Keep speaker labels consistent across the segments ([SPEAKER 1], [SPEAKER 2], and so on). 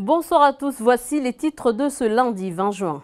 [SPEAKER 1] Bonsoir à tous, voici les titres de ce lundi 20 juin.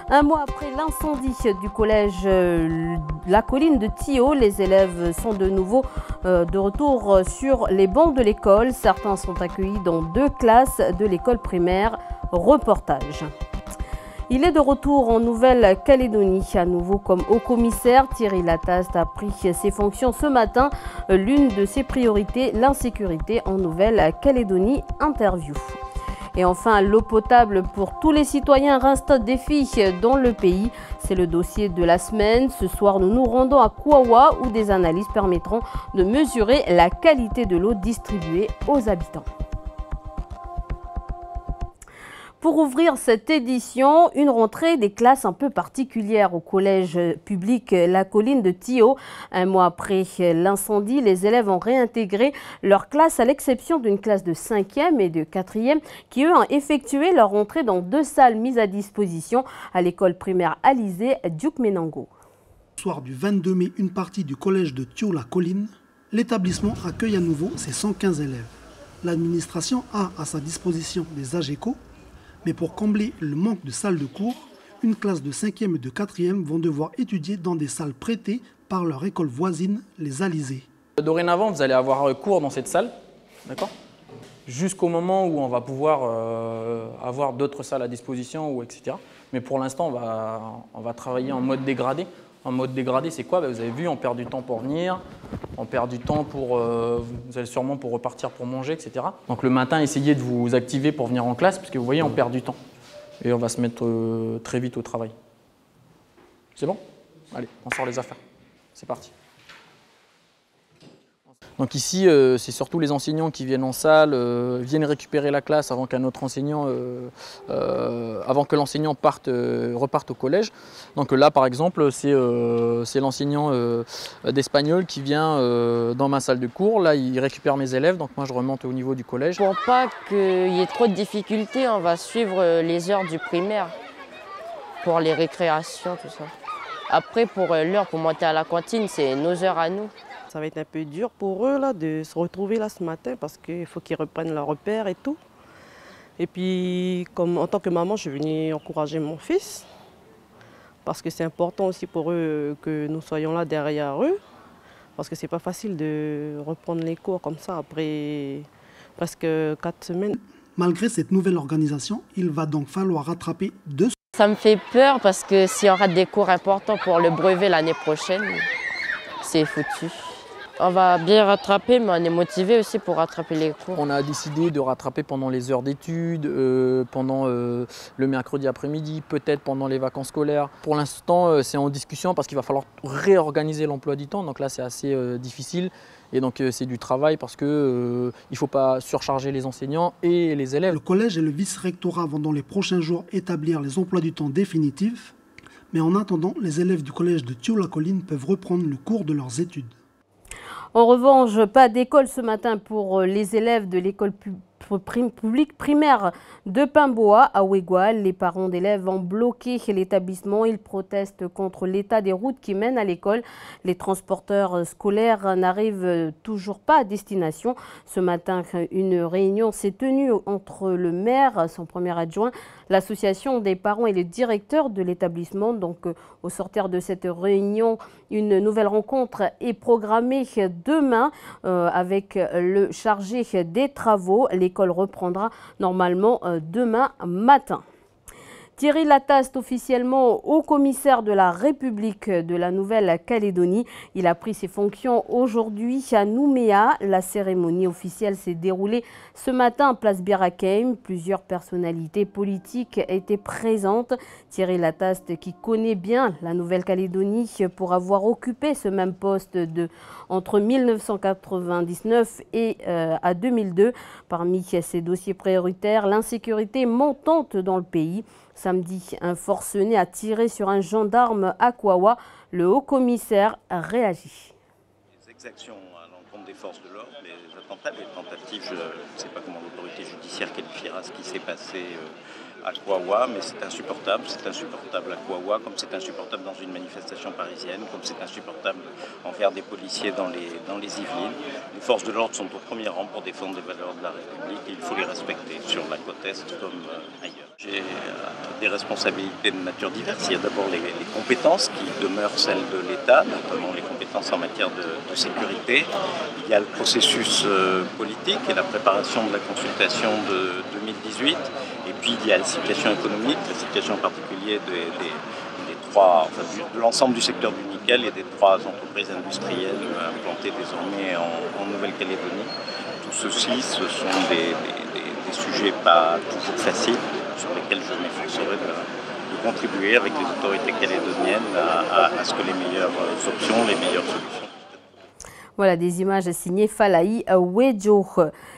[SPEAKER 1] Un mois après l'incendie du collège La Colline de Thio, les élèves sont de nouveau de retour sur les bancs de l'école. Certains sont accueillis dans 2 classes de l'école primaire. Reportage. Il est de retour en Nouvelle-Calédonie, à nouveau comme haut-commissaire. Thierry Lataste a pris ses fonctions ce matin. L'une de ses priorités, l'insécurité en Nouvelle-Calédonie. Interview. Et enfin, l'eau potable pour tous les citoyens reste un défi dans le pays. C'est le dossier de la semaine. Ce soir, nous nous rendons à Kouawa où des analyses permettront de mesurer la qualité de l'eau distribuée aux habitants. Pour ouvrir cette édition, une rentrée des classes un peu particulière au collège public La Colline de Thio. Un mois après l'incendie, les élèves ont réintégré leur classe à l'exception d'une classe de 5e et de 4e qui, eux, ont effectué leur rentrée dans 2 salles mises à disposition à l'école primaire Alizé Diouk-Menango.
[SPEAKER 2] Le soir du 22 mai, une partie du collège de Thio La Colline, l'établissement accueille à nouveau ses 115 élèves. L'administration a à sa disposition des AGECO. Mais pour combler le manque de salles de cours, une classe de 5e et de 4e vont devoir étudier dans des salles prêtées par leur école voisine, les Alizés.
[SPEAKER 3] Dorénavant, vous allez avoir cours dans cette salle, d'accord ? Jusqu'au moment où on va pouvoir avoir d'autres salles à disposition, ou etc. Mais pour l'instant, on va travailler en mode dégradé. En mode dégradé, c'est quoi ? Vous avez vu, on perd du temps pour venir, on perd du temps pour, vous allez sûrement pour repartir pour manger, etc. Donc le matin, essayez de vous activer pour venir en classe, parce que vous voyez, on perd du temps. Et on va se mettre très vite au travail. C'est bon ? Allez, on sort les affaires. C'est parti. Donc ici, c'est surtout les enseignants qui viennent en salle, viennent récupérer la classe avant qu'un autre enseignant, avant que l'enseignant reparte au collège. Donc là, par exemple, c'est l'enseignant d'espagnol qui vient dans ma salle de cours. Là, il récupère mes élèves, donc moi je remonte au niveau du collège.
[SPEAKER 4] Pour pas qu'il y ait trop de difficultés, on va suivre les heures du primaire pour les récréations, tout ça. Après, pour l'heure pour monter à la cantine, c'est nos heures à nous.
[SPEAKER 5] Ça va être un peu dur pour eux là, de se retrouver là ce matin parce qu'il faut qu'ils reprennent leur repère et tout. Et puis, comme en tant que maman, je suis venue encourager mon fils parce que c'est important aussi pour eux que nous soyons là derrière eux parce que c'est pas facile de reprendre les cours comme ça après presque 4 semaines.
[SPEAKER 2] Malgré cette nouvelle organisation, il va donc falloir rattraper 2.
[SPEAKER 4] Ça me fait peur parce que si on rate des cours importants pour le brevet l'année prochaine, c'est foutu. On va bien rattraper, mais on est motivé aussi pour rattraper les cours.
[SPEAKER 3] On a décidé de rattraper pendant les heures d'études, pendant le mercredi après-midi, peut-être pendant les vacances scolaires. Pour l'instant, c'est en discussion parce qu'il va falloir réorganiser l'emploi du temps. Donc là, c'est assez difficile. Et donc, c'est du travail parce qu'il ne faut pas surcharger les enseignants et les élèves.
[SPEAKER 2] Le collège et le vice-rectorat vont dans les prochains jours établir les emplois du temps définitifs. Mais en attendant, les élèves du collège de Thio La Colline peuvent reprendre le cours de leurs études.
[SPEAKER 1] En revanche, pas d'école ce matin pour les élèves de l'école publique primaire de Pimboa à Ouégual. Les parents d'élèves ont bloqué l'établissement. Ils protestent contre l'état des routes qui mènent à l'école. Les transporteurs scolaires n'arrivent toujours pas à destination. Ce matin, une réunion s'est tenue entre le maire, son premier adjoint, l'association des parents et le directeur de l'établissement. Donc, au sortir de cette réunion, une nouvelle rencontre est programmée demain avec le chargé des travaux. L'école reprendra normalement demain matin. Thierry Lataste, officiellement haut-commissaire de la République de la Nouvelle-Calédonie. Il a pris ses fonctions aujourd'hui à Nouméa. La cérémonie officielle s'est déroulée ce matin à Place Birakeim. Plusieurs personnalités politiques étaient présentes. Thierry Lataste, qui connaît bien la Nouvelle-Calédonie pour avoir occupé ce même poste entre 1999 et à 2002. Parmi ses dossiers prioritaires, l'insécurité montante dans le pays. Samedi, un forcené a tiré sur un gendarme à Kouawa. Le haut-commissaire réagit.
[SPEAKER 6] Les exactions à l'encontre des forces de l'ordre, les attentats, les tentatives, je ne sais pas comment l'autorité judiciaire qualifiera ce qui s'est passé à Kouawa, mais c'est insupportable à Kouawa, comme c'est insupportable dans une manifestation parisienne, comme c'est insupportable envers des policiers dans les Yvelines. Les forces de l'ordre sont au premier rang pour défendre les valeurs de la République et il faut les respecter sur la côte Est comme ailleurs. J'ai des responsabilités de nature diverse. Il y a d'abord les compétences qui demeurent celles de l'État, notamment les compétences en matière de sécurité. Il y a le processus politique et la préparation de la consultation de 2018. Et puis il y a la situation économique, la situation en particulier de l'ensemble du secteur du nickel et des 3 entreprises industrielles implantées désormais en Nouvelle-Calédonie. Tout ceci, ce sont des sujets pas toujours faciles sur lesquels je m'efforcerai de contribuer avec les autorités calédoniennes à ce que les meilleures options, les meilleures solutions.
[SPEAKER 1] Voilà des images signées Falaï Wedjo.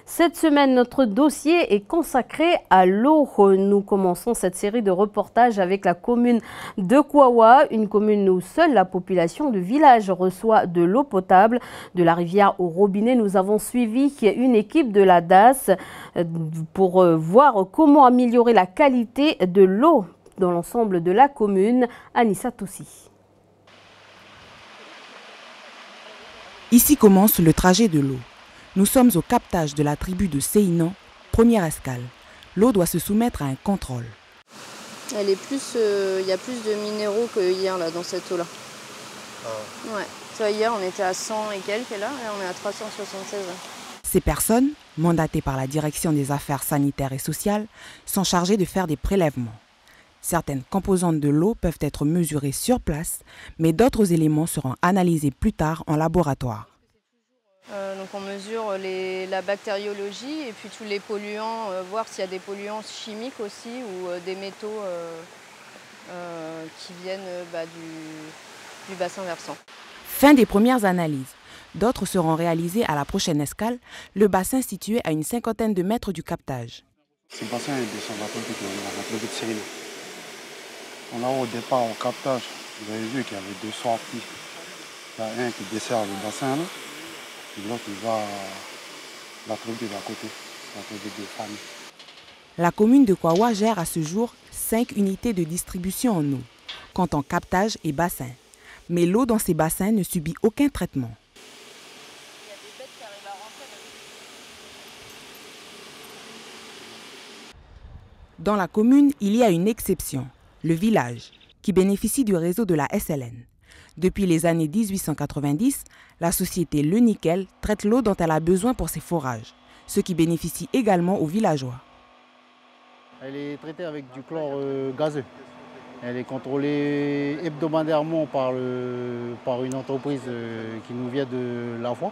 [SPEAKER 1] Cette semaine, notre dossier est consacré à l'eau. Nous commençons cette série de reportages avec la commune de Kouawa, une commune où seule la population du village reçoit de l'eau potable. De la rivière au robinet, nous avons suivi une équipe de la DAS pour voir comment améliorer la qualité de l'eau dans l'ensemble de la commune. Anissa Toussi.
[SPEAKER 7] Ici commence le trajet de l'eau. Nous sommes au captage de la tribu de Séinan, première escale. L'eau doit se soumettre à un contrôle.
[SPEAKER 8] Elle est plus, y a plus de minéraux que hier là, dans cette eau-là. Ouais. Tu vois, hier on était à 100 et quelques là, et on est à 376.
[SPEAKER 7] Ces personnes, mandatées par la direction des affaires sanitaires et sociales, sont chargées de faire des prélèvements. Certaines composantes de l'eau peuvent être mesurées sur place, mais d'autres éléments seront analysés plus tard en laboratoire.
[SPEAKER 8] Donc on mesure la bactériologie et puis tous les polluants, voir s'il y a des polluants chimiques aussi ou des métaux qui viennent du bassin versant.
[SPEAKER 7] Fin des premières analyses. D'autres seront réalisées à la prochaine escale, le bassin situé à une 50aine de mètres du captage.
[SPEAKER 9] Ce bassin est de Saint-Barthélemy, la tribu de Séinan. On a au départ au captage, vous avez vu qu'il y avait 2 sorties. Il y a un qui dessert le bassin là, et l'autre il va à la tribu d'à côté, la tribu de famille.
[SPEAKER 7] La commune de Kouawa gère à ce jour 5 unités de distribution en eau, comptant captage et bassin. Mais l'eau dans ces bassins ne subit aucun traitement. Dans la commune, il y a une exception. Le village, qui bénéficie du réseau de la SLN. Depuis les années 1890, la société Le Nickel traite l'eau dont elle a besoin pour ses forages, ce qui bénéficie également aux villageois.
[SPEAKER 10] Elle est traitée avec du chlore gazeux. Elle est contrôlée hebdomadairement par une entreprise qui nous vient de la Foi.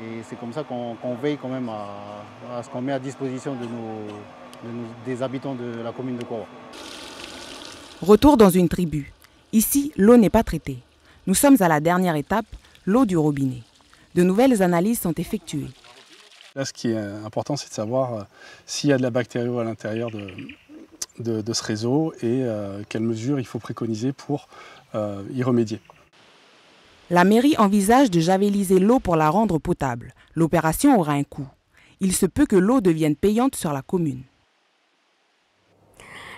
[SPEAKER 10] Et c'est comme ça qu'on veille quand même à ce qu'on met à disposition des habitants de la commune de Kouawa.
[SPEAKER 7] Retour dans une tribu. Ici, l'eau n'est pas traitée. Nous sommes à la dernière étape, l'eau du robinet. De nouvelles analyses sont effectuées.
[SPEAKER 9] Là, ce qui est important, c'est de savoir s'il y a de la bactérie à l'intérieur de ce réseau et quelles mesures il faut préconiser pour y remédier.
[SPEAKER 7] La mairie envisage de javeliser l'eau pour la rendre potable. L'opération aura un coût. Il se peut que l'eau devienne payante sur la commune.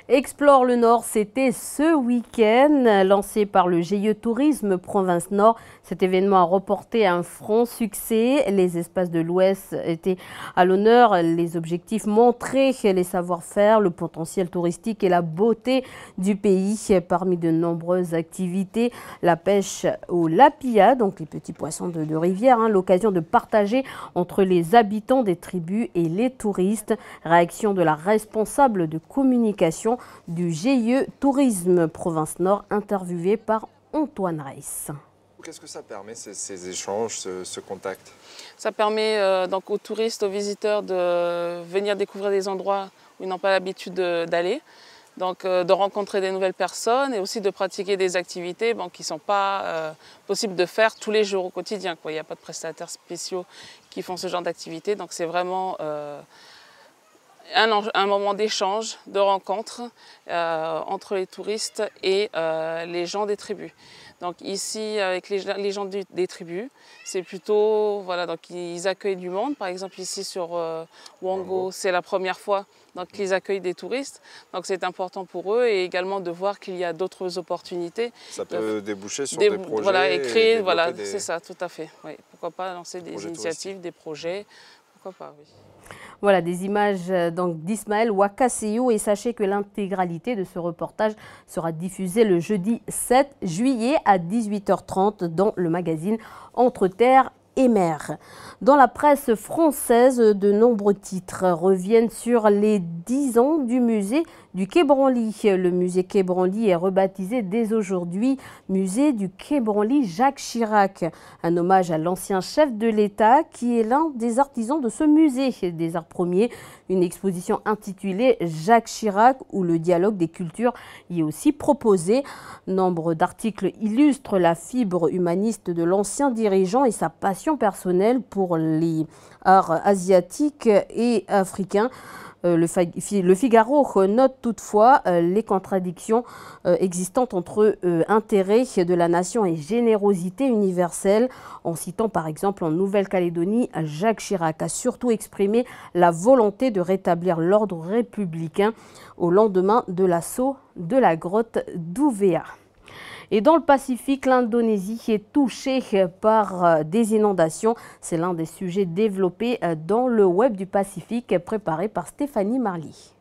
[SPEAKER 1] Explore le Nord, c'était ce week-end, lancé par le GIE Tourisme Province Nord. Cet événement a remporté un franc succès. Les espaces de l'Ouest étaient à l'honneur. Les objectifs montraient les savoir-faire, le potentiel touristique et la beauté du pays. Parmi de nombreuses activités, la pêche au lapia, donc les petits poissons de rivière, l'occasion de partager entre les habitants des tribus et les touristes. Réaction de la responsable de communication du GIE Tourisme Province Nord, interviewé par Antoine Reiss.
[SPEAKER 11] Qu'est-ce que ça permet, ces échanges, ce contact?
[SPEAKER 12] Ça permet donc aux touristes, aux visiteurs de venir découvrir des endroits où ils n'ont pas l'habitude d'aller, donc de rencontrer des nouvelles personnes et aussi de pratiquer des activités qui ne sont pas possibles de faire tous les jours au quotidien. Il n'y a pas de prestataires spéciaux qui font ce genre d'activités, donc c'est vraiment un moment d'échange, de rencontre entre les touristes et les gens des tribus. Donc ici, avec les gens des tribus, c'est plutôt, voilà, donc ils accueillent du monde. Par exemple ici sur Wango, c'est la première fois donc ils accueillent des touristes. Donc c'est important pour eux et également de voir qu'il y a d'autres opportunités.
[SPEAKER 11] Ça peut déboucher sur des projets.
[SPEAKER 12] Voilà, et créer, voilà, c'est ça, tout à fait. Oui. Pourquoi pas lancer des initiatives, des projets, pourquoi pas, oui.
[SPEAKER 1] Voilà des images d'Ismaël Ouakasséou et sachez que l'intégralité de ce reportage sera diffusée le jeudi 7 juillet à 18h30 dans le magazine Entre Terre et Mer. Dans la presse française, de nombreux titres reviennent sur les 10 ans du musée du Quai Branly. Le musée Quai Branly est rebaptisé dès aujourd'hui musée du Quai Branly Jacques Chirac. Un hommage à l'ancien chef de l'État qui est l'un des artisans de ce musée des arts premiers. Une exposition intitulée Jacques Chirac où le dialogue des cultures y est aussi proposé. Nombre d'articles illustrent la fibre humaniste de l'ancien dirigeant et sa passion personnelle pour les arts asiatiques et africains. Le Figaro note toutefois les contradictions existantes entre intérêt de la nation et générosité universelle. En citant par exemple en Nouvelle-Calédonie, Jacques Chirac a surtout exprimé la volonté de rétablir l'ordre républicain au lendemain de l'assaut de la grotte d'Ouvéa. Et dans le Pacifique, l'Indonésie est touchée par des inondations. C'est l'un des sujets développés dans le web du Pacifique préparé par Stéphanie Marly.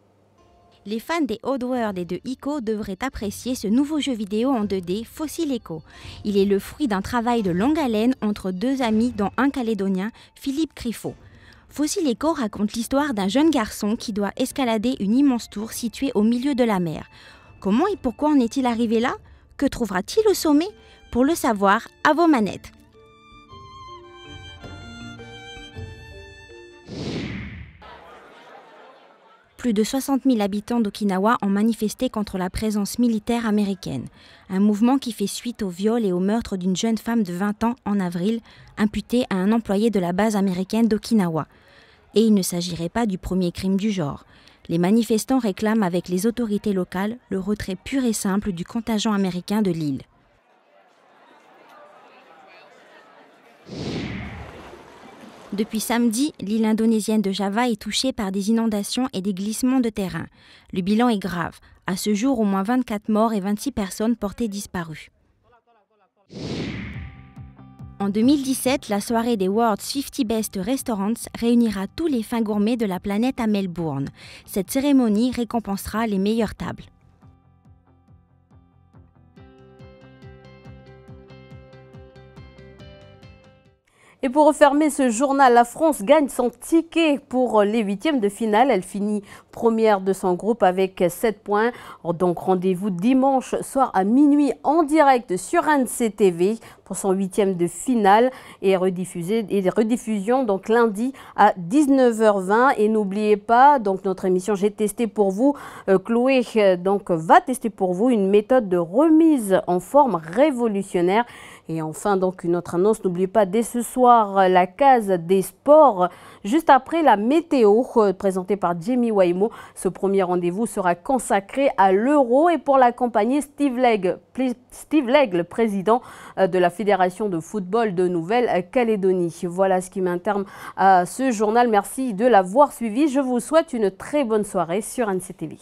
[SPEAKER 13] Les fans des Oddworld et de Ico devraient apprécier ce nouveau jeu vidéo en 2D, Fossil Echo. Il est le fruit d'un travail de longue haleine entre deux amis, dont un Calédonien, Philippe Criffaut. Fossil Echo raconte l'histoire d'un jeune garçon qui doit escalader une immense tour située au milieu de la mer. Comment et pourquoi en est-il arrivé là ? Que trouvera-t-il au sommet? Pour le savoir, à vos manettes. Plus de 60 000 habitants d'Okinawa ont manifesté contre la présence militaire américaine. Un mouvement qui fait suite au viol et au meurtre d'une jeune femme de 20 ans en avril, imputée à un employé de la base américaine d'Okinawa. Et il ne s'agirait pas du premier crime du genre. Les manifestants réclament avec les autorités locales le retrait pur et simple du contingent américain de l'île. Depuis samedi, l'île indonésienne de Java est touchée par des inondations et des glissements de terrain. Le bilan est grave. À ce jour, au moins 24 morts et 26 personnes portées disparues. En 2017, la soirée des World's 50 Best Restaurants réunira tous les fins gourmets de la planète à Melbourne. Cette cérémonie récompensera les meilleures tables.
[SPEAKER 1] Et pour refermer ce journal, la France gagne son ticket pour les huitièmes de finale. Elle finit première de son groupe avec 7 points. Donc rendez-vous dimanche soir à minuit en direct sur NCTV pour son huitième de finale et rediffusion donc lundi à 19h20. Et n'oubliez pas donc notre émission J'ai testé pour vous. Chloé donc va tester pour vous une méthode de remise en forme révolutionnaire. Et enfin, donc, une autre annonce, n'oubliez pas, dès ce soir, la case des sports, juste après la météo, présentée par Jamie Waimo. Ce premier rendez-vous sera consacré à l'Euro et pour l'accompagner, Steve Legge, le président de la Fédération de football de Nouvelle-Calédonie. Voilà ce qui met un terme à ce journal. Merci de l'avoir suivi. Je vous souhaite une très bonne soirée sur NCTV.